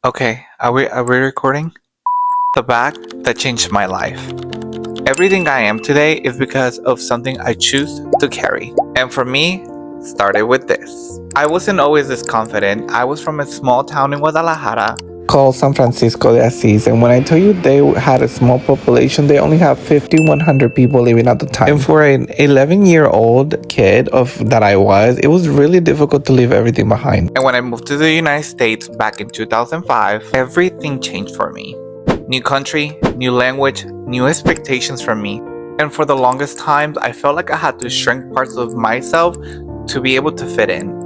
Okay, are we recording? The bag that changed my life. Everything I am today is because of something I choose to carry. And for me, started with this. I wasn't always this confident. I was from a small town in Guadalajara called San Francisco de Asís, and when I tell you they had a small population, they only have 5,100 people living at the time. And for an 11-year-old kid of that I was, it was really difficult to leave everything behind. And when I moved to the United States back in 2005, everything changed for me. New country, new language, new expectations from me. And for the longest time, I felt like I had to shrink parts of myself to be able to fit in.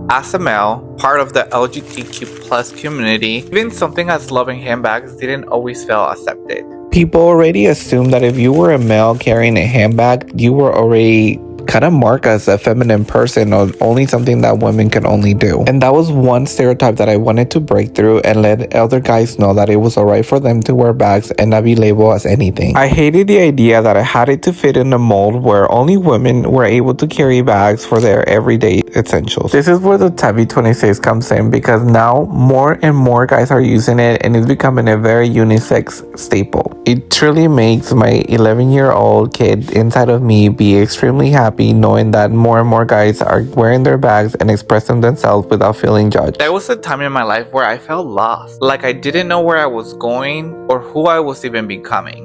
As a male, part of the LGBTQ plus community, even something as loving handbags didn't always feel accepted. People already assumed that if you were a male carrying a handbag, you were already kind of marked as a feminine person or only something that women can only do. And that was one stereotype that I wanted to break through and let other guys know that it was alright for them to wear bags and not be labeled as anything. I hated the idea that I had it to fit in a mold where only women were able to carry bags for their everyday essentials. This is where the Tabby 26 comes in, because now more and more guys are using it and it's becoming a very unisex staple. It truly makes my 11-year-old kid inside of me be extremely happy knowing that more and more guys are wearing their bags and expressing themselves without feeling judged. There was a time in my life where I felt lost, like I didn't know where I was going or who I was even becoming.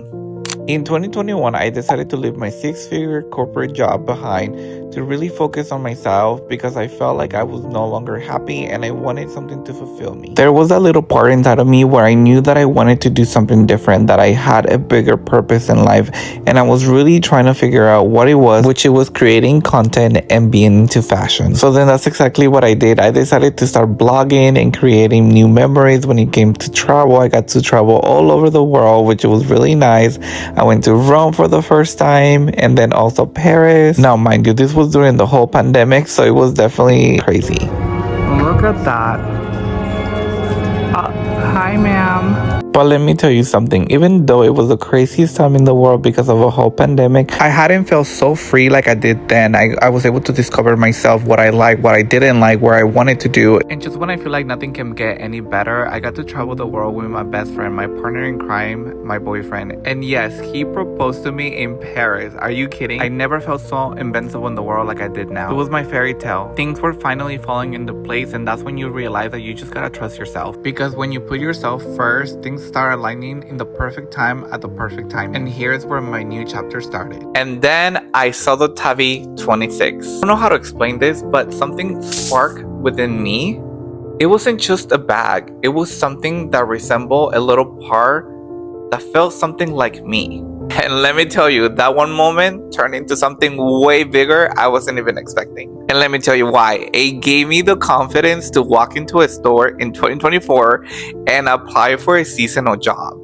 In 2021, I decided to leave my 6-figure corporate job behind to really focus on myself because I felt like I was no longer happy and I wanted something to fulfill me. There was a little part inside of me where I knew that I wanted to do something different, that I had a bigger purpose in life, and I was really trying to figure out what it was, which it was creating content and being into fashion. So then that's exactly what I did. I decided to start blogging and creating new memories. When it came to travel, I got to travel all over the world, which was really nice. I went to Rome for the first time and then also Paris. Now, mind you, this was during the whole pandemic, so it was definitely crazy. Look at that. Hi, ma'am. But let me tell you something, even though it was the craziest time in the world because of a whole pandemic, I hadn't felt so free like I did then. I was able to discover myself, what I liked, what I didn't like, where I wanted to do. And just when I feel like nothing can get any better, I got to travel the world with my best friend, my partner in crime, my boyfriend. And yes, he proposed to me in Paris. Are you kidding? I never felt so invincible in the world like I did now. It was my fairy tale. Things were finally falling into place, and that's when you realize that you just gotta trust yourself. Because when you put yourself first, things start aligning in the perfect time at the perfect time. And here's where my new chapter started. And then I saw the Tabby 26. I don't know how to explain this, but something sparked within me. It wasn't just a bag. It was something that resembled a little part that felt something like me. And let me tell you, that one moment turned into something way bigger I wasn't even expecting. And let me tell you why. It gave me the confidence to walk into a store in 2024 and apply for a seasonal job.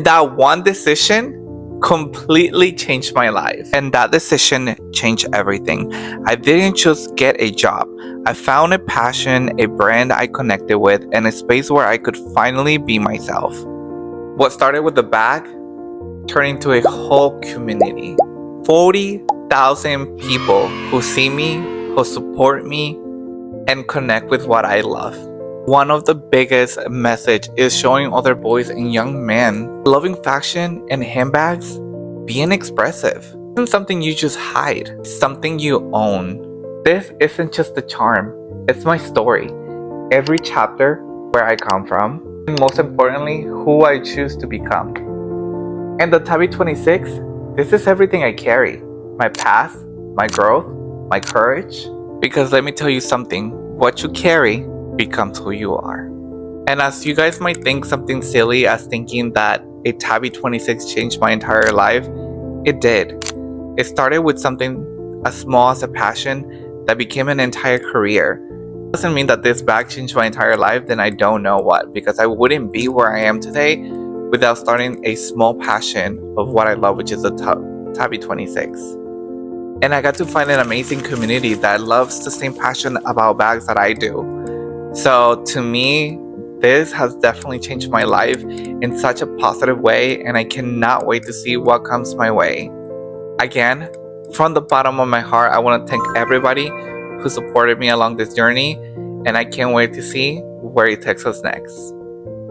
That one decision completely changed my life. And that decision changed everything. I didn't just get a job. I found a passion, a brand I connected with, and a space where I could finally be myself. What started with the bag turned into a whole community. 40,000 people who see me, who support me, and connect with what I love. One of the biggest message is showing other boys and young men loving fashion and handbags, being expressive. It isn't something you just hide, it's something you own. This isn't just a charm, it's my story. Every chapter, where I come from, and most importantly, who I choose to become. And the Tabby 26, this is everything I carry. My past, my growth, my courage. Because let me tell you something, what you carry becomes who you are. And as you guys might think something silly as thinking that a Tabby 26 changed my entire life, it did. It started with something as small as a passion that became an entire career. Doesn't mean that this bag changed my entire life, then I don't know what, because I wouldn't be where I am today without starting a small passion of what I love, which is the Tabby 26. And I got to find an amazing community that loves the same passion about bags that I do. So to me, this has definitely changed my life in such a positive way, and I cannot wait to see what comes my way. Again, from the bottom of my heart, I want to thank everybody who supported me along this journey, and I can't wait to see where it takes us next.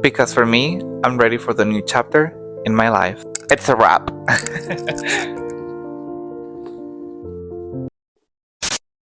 Because for me, I'm ready for the new chapter in my life. It's a wrap.